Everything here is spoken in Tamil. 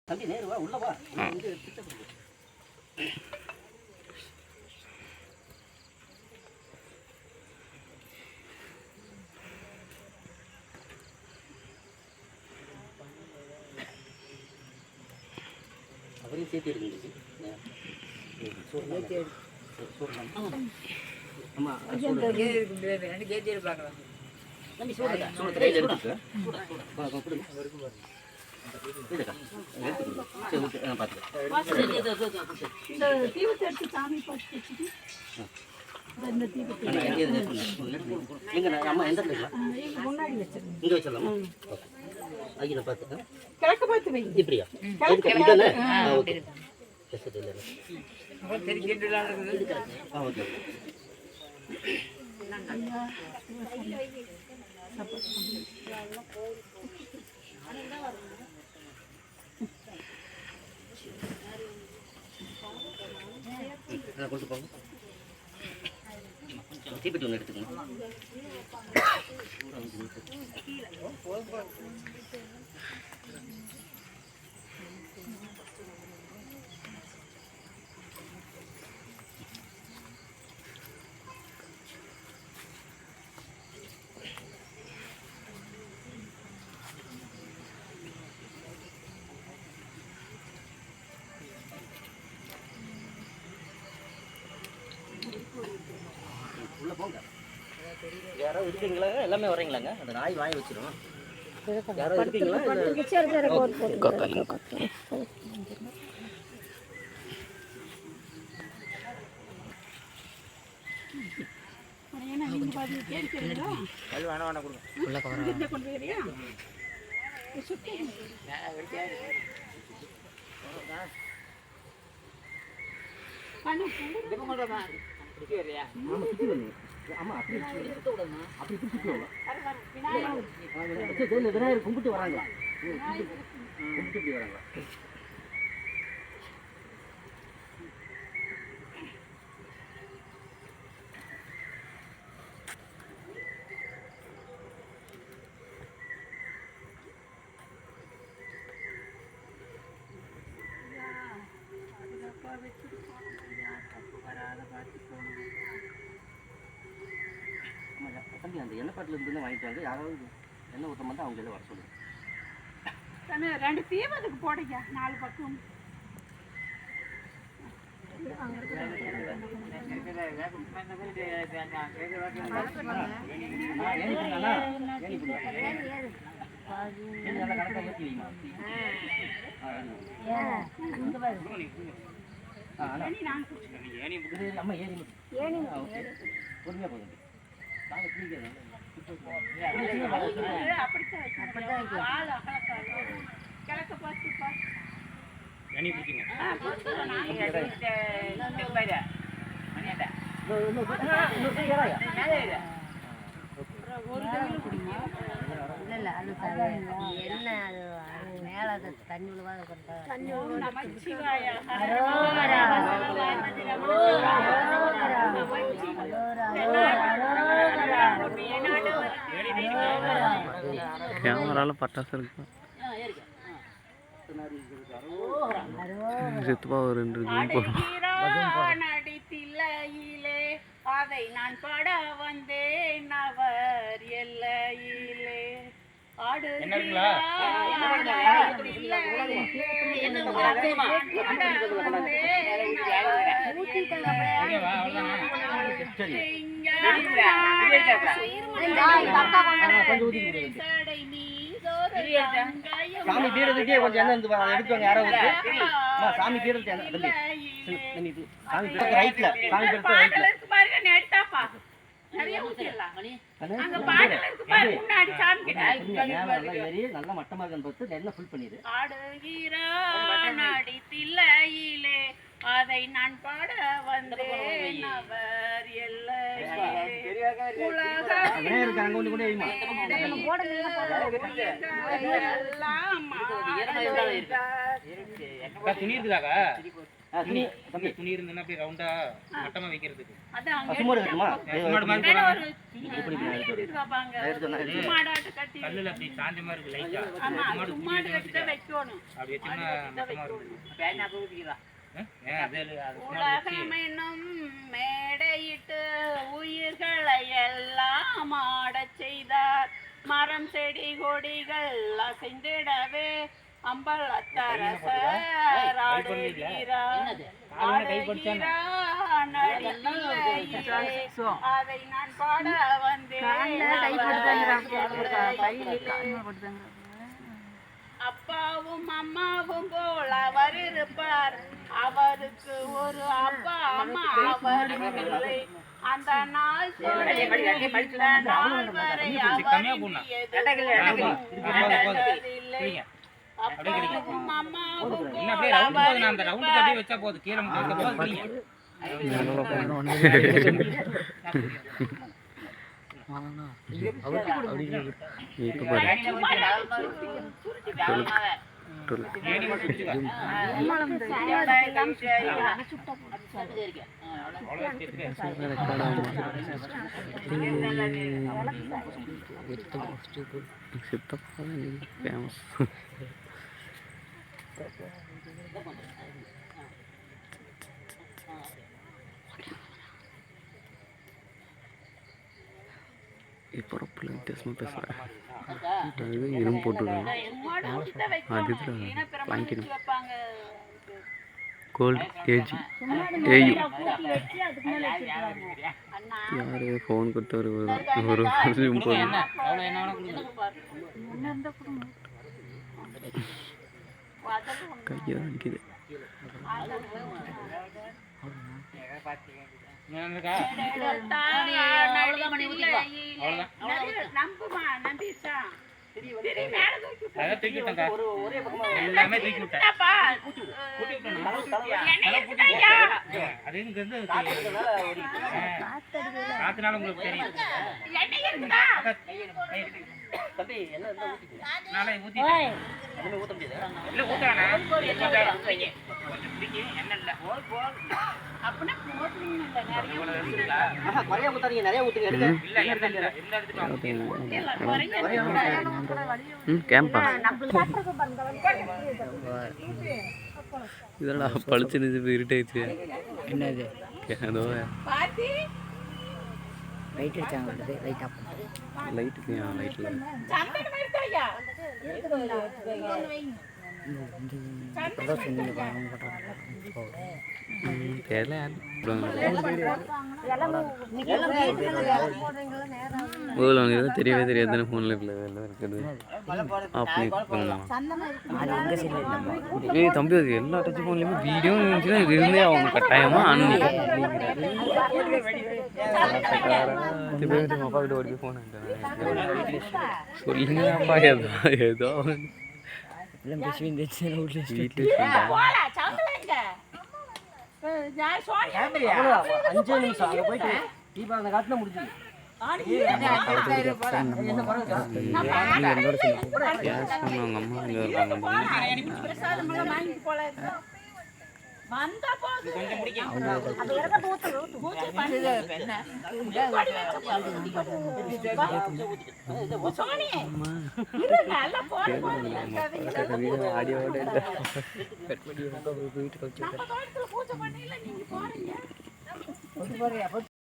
தம்பி நேரு வா உள்ள வா வந்து அவரையும் சேர்த்து எடுங்க ஆமா கேட்டி இருப்பாங்க தம்பி சூடுடா சூடு கையில எடுத்துக்க வா கொடுங்க கொண்டு போங்க தீப்பெட்டி ஒன்று எடுத்துக்கணும் உள்ள போங்க யாராவது இருக்கீங்களா எல்லாமே வரீங்களாங்க அந்த நாய் வாங்கி வச்சிரும் யாராவது இருக்கீங்களா விநாயகர் கும்பிட்டு வராங்களா கும்பிட்டு வராங்களா தம்பி அந்த எண்ணெய் பாட்டில் இருந்து வாங்கிட்டாங்க யாராவது எண்ணெய் ஊற்ற மட்டும் அவங்க எல்லாம் வர சொல்லுங்க ரெண்டு தீபத்துக்கு போடுங்க 4 பக்கம் பொறுமையா போதும் தண்ணி கேமரால பட்டாசு இருக்கு சித்துப்பா ஒரு 2 நடித்தில்லையிலே அதை நான் பாட வந்தேன் அவர் எல்லையிலே சாமி பீடத்துக்கே கொஞ்சம் எண்ணெய் எடுத்துவாங்க யாராவது சாமி பீடத்து சாமி பீடத்து ரைட்ல சாமி பீடத்து ரைட்ல எடுத்தாப்பா நிறைய ஊத்திடலாம் அங்க பாட்டில் இருக்கு பாரு முன்னாடி சாமி கிட்ட நல்ல மட்டமா இருக்குன்னு பார்த்து எண்ணெய் ஃபுல் பண்ணிடு ஆடுகிறான் நடித்தில்லையிலே அதை நான் பாட வந்தேன் அவர் எல்லையிலே விநாயகருக்கு அங்க ஒண்ணு கூட வைமா துணி இருக்குதாக்கா துணி தம்பி துணி இருந்ததுன்னா அப்படியே ரவுண்டா மட்டமா வைக்கிறதுக்கு. அதான் அங்க சும்மா இருக்குமா சும்மாடு மாதிரி மேல ஒரு இப்படி பாப்பாங்க எடுத்து சும்மாடாட்டு கட்டி கல்லுல அப்படி சாஞ்ச மாதிரி இருக்கு லைட்டா. ஆமா சும்மாடு கட்டி தான் வைக்கணும். அப்படி வச்சோம்னா மட்டமா இருக்கும். அது உலகமென்னும் மேடையிட்டு உயிர்களை எல்லாம் ஆடச் செய்தார். மரம் செடி கொடிகள் அசைந்திடவே அம்பலத்தரசர் ஆடுகிறார். அதை நான் பாட வந்தேன். அப்பாவும் அம்மாவும் போல் அவர் இருப்பார். அவருக்கு ஒரு அப்பா அம்மா அவர் இல்லை. அந்த நாள் நாள் வரை இல்லை. அப்பாவும் அம்மாவும் இன்னும் அப்படியே ரவுண்ட் போகுது. அந்த ரவுண்டுக்கு அப்படியே வச்சா போதும். கீழே மட்டும் வைக்க போதும். பிடிங்க. ஏணி மட்டும் வச்சுக்கோ. அவ்வளவுதான் ஃபேமஸ். இப்போ ரொம்ப வித்தியாசமாக பேசுகிறேன். அது இரும்பு போட்டுருக்காங்க. அதுதான் வாங்கிக்கணும். கோல்டு ஏஜி ஏயு யார் ஃபோன் கொடுத்த ஒரு போதும் என்ன அவ்வளோ என்ன வேணா கொடுங்க. கையை அடிக்குது. நம்புமா நம்பிச்சா அதான் தூக்கி விட்டேன்க்கா. ஒரே பக்கமா எல்லாமே தூக்கி விட்டேன். அது இங்க இருந்து காத்துனால உங்களுக்கு தெரியும். தம்பி என்ன இருந்தா ஊத்திக்கங்க. நாளை ஊத்திட்டேன். அதுமே ஊத்த முடியாது. இல்ல ஊத்தறானே. கொஞ்சம் பிடிக்கி என்ன இல்ல. அப்பனா போடுறீங்க நிறைய ஆஹா குறைய ஊத்தாதீங்க, நிறைய ஊத்துங்க. எடுங்க. இல்ல என்ன இல்ல. எல்லா எடுத்துட்டு கேம்பா இதெல்லாம் பழிச்சுன்னு இருட்டாயிடுச்சு. என்னது ஏதோ பாத்தி லைட் அடிச்சாங்க லைட் ஆஃப் லைட்டுக்கு லைட்டில் சந்தன மாதிரி தாயா தெரியல தெரியவே தெரியாது ஃபோனில் இருக்குது. ஆஃப் பண்ணி ஏய் தம்பி அது எல்லா டச் ஃபோன்லேயுமே வீடியோ இருந்துச்சுன்னா இது இருந்தே அவங்க கட்டாயமாக அப்பா கிட்ட ஓடி ஃபோன் சொல்லுங்க அப்பா ஏதோ ஏதோ வீட்டில் போடா சவுண்டலங்க நான் சோனியா அவ்வளவுதான். 5 நிமிஷம் அங்க போயிட்டு தீபாவளி காட்டுல முடிஞ்சது. என்ன பரவாயில்ல. கேஸ் அவங்க அம்மா இங்கே இருக்காங்க. பிரசாதம் எல்லாம் வாங்கி போல வந்தா போது கொஞ்சம் பிடிக்கும். அது இறக்க பூச்சி பண்ணுது என்ன சோனி இது நல்ல போடு ஆடியோட நம்ம தோட்டத்துல பூஜை பண்ணல நீங்க போறீங்க